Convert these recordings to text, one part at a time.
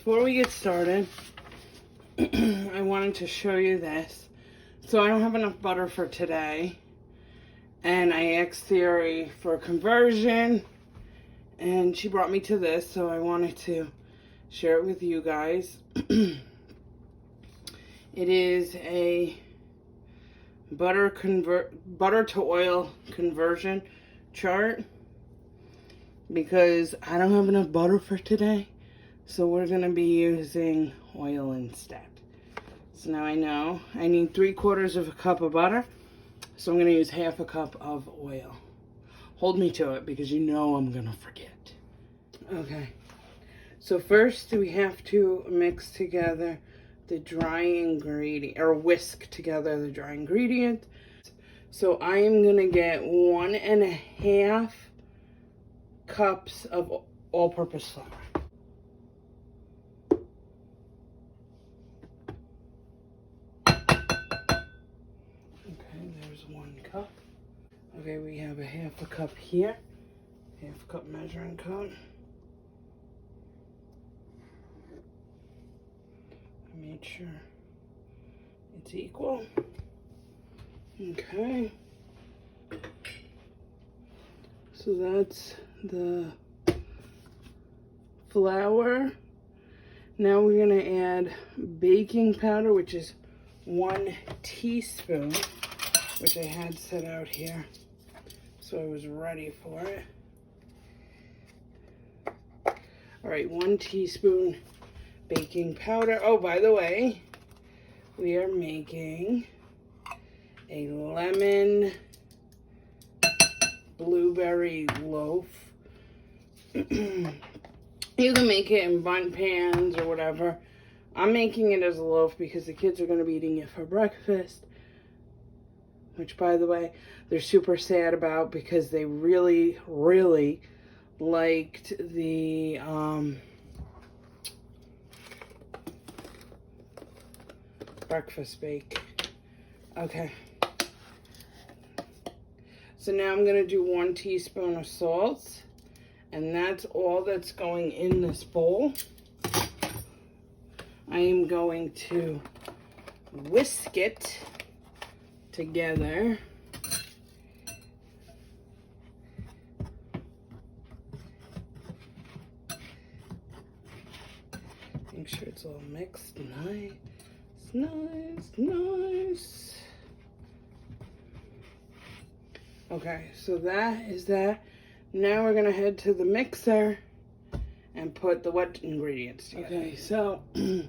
before we get started, I wanted to show you this. So I don't have enough butter for today. And I asked Theory for conversion. And she brought me to this, so I wanted to share it with you guys. It is a butter to oil conversion chart. Because I don't have enough butter for today. So we're going to be using oil instead. So now I know I need 3/4 of a cup of butter. So I'm going to use 1/2 cup of oil. Hold me to it because you know I'm going to forget. Okay. So first we have to mix together the dry ingredient, or whisk together the dry ingredient. So I am going to get 1.5 cups of all-purpose flour. Okay, there's 1 cup. Okay, we have 1/2 cup here. 1/2 cup measuring cup. I made sure it's equal. Okay. So that's the flour. Now we're going to add baking powder, which is 1 teaspoon, which I had set out here, so I was ready for it. All right, 1 teaspoon baking powder. Oh, by the way, we are making a lemon blueberry loaf. You can make it in bundt pans or whatever. I'm making it as a loaf because the kids are going to be eating it for breakfast. Which, by the way, they're super sad about because they really, really liked the breakfast bake. Okay. So now I'm going to do 1 teaspoon of salt. And that's all that's going in this bowl. I am going to whisk it together. Make sure it's all mixed. Nice, nice, nice. Okay, so that is that. Now we're gonna head to the mixer and put the wet ingredients together. Okay, so I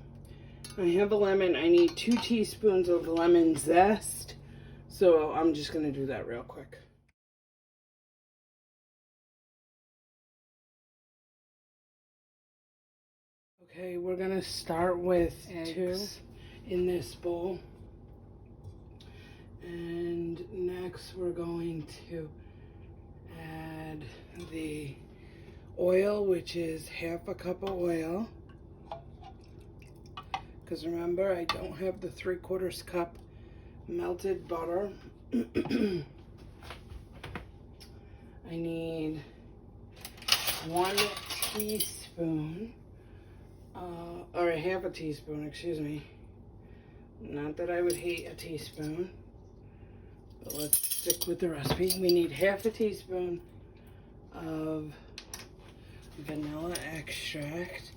have a lemon. I need 2 teaspoons of lemon zest. So I'm just gonna do that real quick. Okay, we're gonna start with eggs in this bowl. And next we're going to add the oil, which is 1/2 cup of oil. Because remember, I don't have the 3/4 cup melted butter. I need 1 teaspoon, or 1/2 teaspoon, excuse me. Not that I would hate a teaspoon. But let's stick with the recipe. We need 1/2 teaspoon of vanilla extract.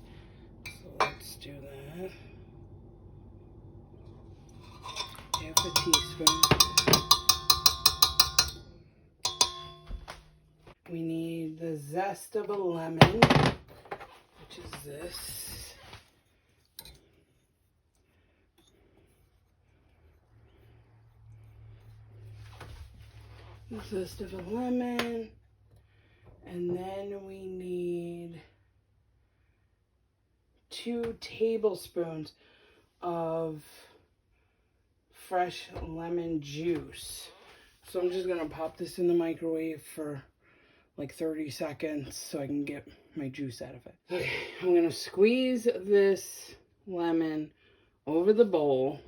So let's do that. 1/2 teaspoon. We need the zest of a lemon, which is this. The zest of a lemon. And then we need 2 tablespoons of fresh lemon juice. So I'm just gonna pop this in the microwave for like 30 seconds so I can get my juice out of it. Okay, I'm gonna squeeze this lemon over the bowl.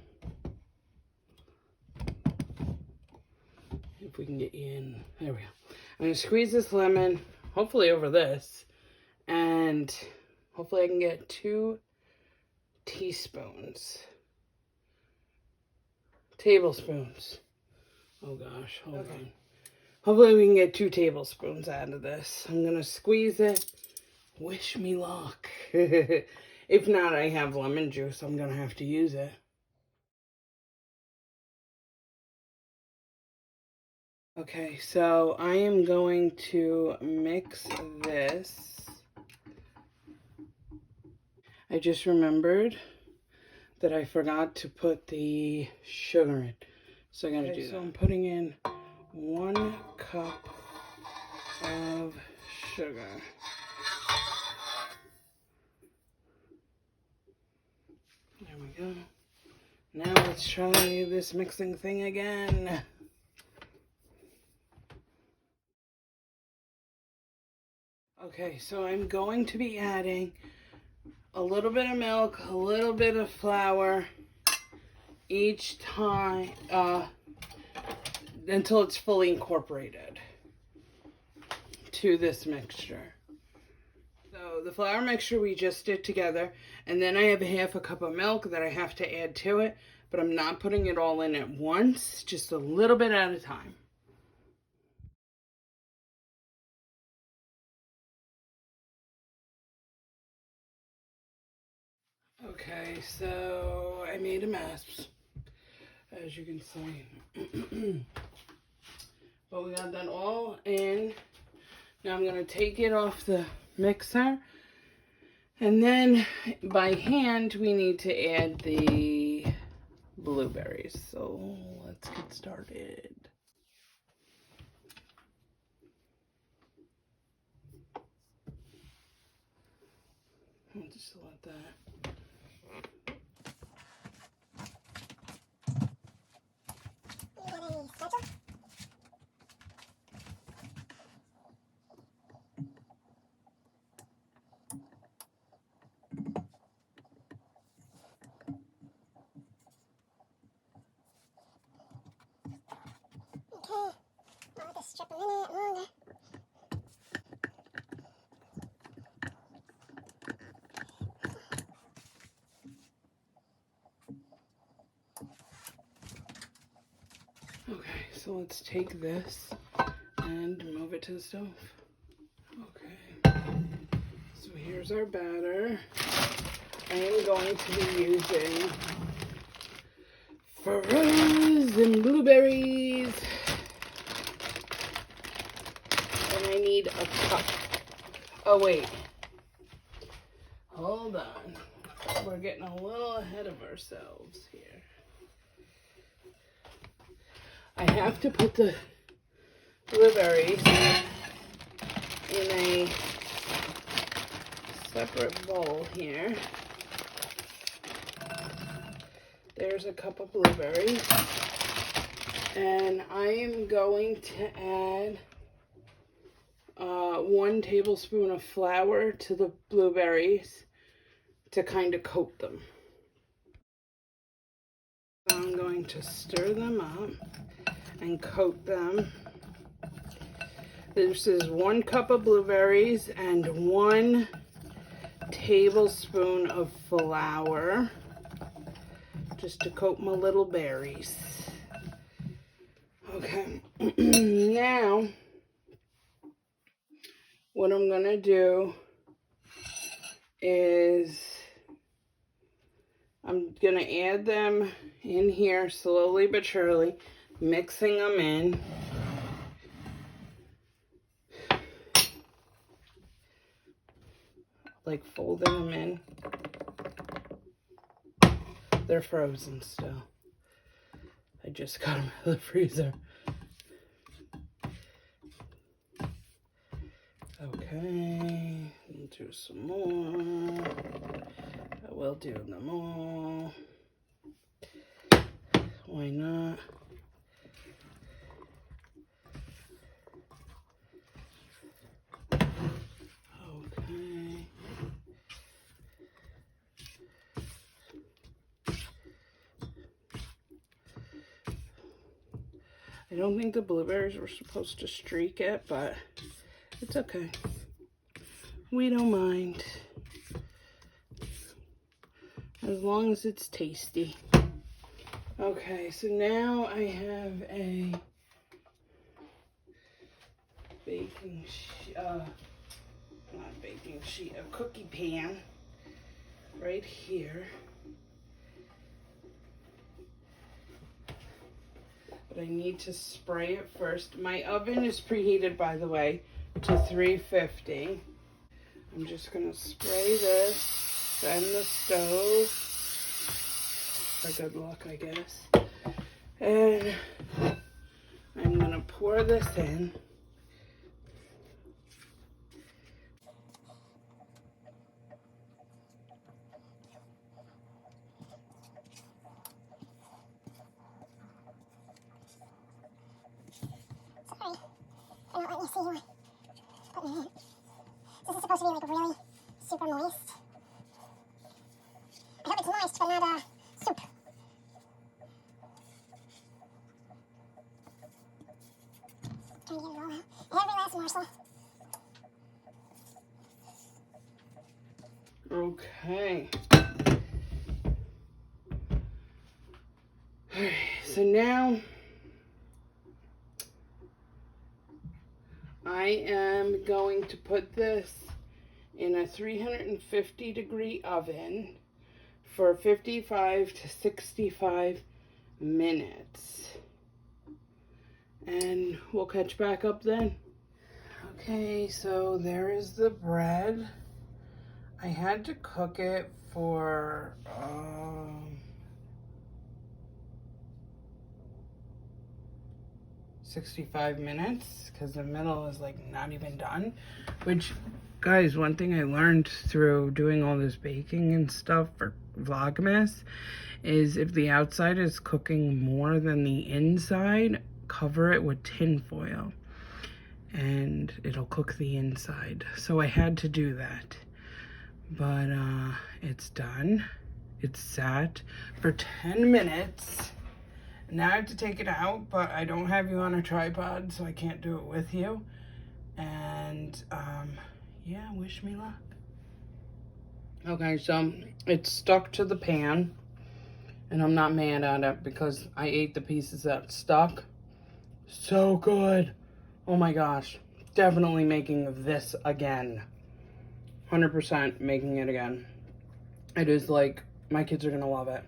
If we can get you in, there we go. I'm gonna squeeze this lemon, hopefully over this, and hopefully I can get 2 teaspoons. Tablespoons. Oh gosh, hold on. Hopefully we can get 2 tablespoons out of this. I'm going to squeeze it. Wish me luck. If not, I have lemon juice. I'm going to have to use it. Okay, so I am going to mix this. I just remembered that I forgot to put the sugar in. So I gotta do that. So I'm putting in 1 cup of sugar. There we go. Now let's try this mixing thing again. Okay, so I'm going to be adding a little bit of milk, a little bit of flour each time until it's fully incorporated to this mixture. So the flour mixture we just did together, and then I have 1/2 cup of milk that I have to add to it, but I'm not putting it all in at once, just a little bit at a time. Okay, so I made a mess, as you can see. But we got that all in. Now I'm going to take it off the mixer. And then by hand, we need to add the blueberries. So let's get started. I'll just let that. I'll just strip a minute longer. Okay, so let's take this and move it to the stove. Okay, so here's our batter. I am going to be using frozen blueberries. And I need a cup. Oh, wait. Hold on. We're getting a little ahead of ourselves here. I have to put the blueberries in a separate bowl here. There's a cup of blueberries. And I am going to add 1 tablespoon of flour to the blueberries to kind of coat them. So I'm going to stir them up and coat them. This is 1 cup of blueberries and 1 tablespoon of flour just to coat my little berries. Okay, now what I'm gonna do is I'm gonna add them in here slowly but surely, mixing them in. Like folding them in. They're frozen still. I just got them out of the freezer. Okay, we'll do some more. I will do them all. Why not? Okay. I don't think the blueberries were supposed to streak it, but it's okay. We don't mind. as long as it's tasty. Okay, so now I have a a cookie pan right here. But I need to spray it first. My oven is preheated, by the way, to 350. I'm just gonna spray this on the stove. For good luck, I guess. And I'm gonna pour this in. Sorry, I'm not letting you see you putting it in. This is supposed to be like really super moist. I hope it's moist, but not soup. Trying to get it all out. Every last morsel. Okay. Alright, so now I am going to put this in a 350-degree oven for 55 to 65 minutes. And we'll catch back up then. Okay, so there is the bread. I had to cook it for 65 minutes because the middle is like not even done. Which, guys, one thing I learned through doing all this baking and stuff for Vlogmas is if the outside is cooking more than the inside, cover it with tin foil and it'll cook the inside. So I had to do that. But it's done. It's sat for 10 minutes. Now I have to take it out, but I don't have you on a tripod, so I can't do it with you. And yeah, wish me luck. Okay, so it's stuck to the pan, and I'm not mad at it because I ate the pieces that stuck. So good. Oh my gosh. Definitely making this again. 100% making it again. It is like, my kids are gonna love it.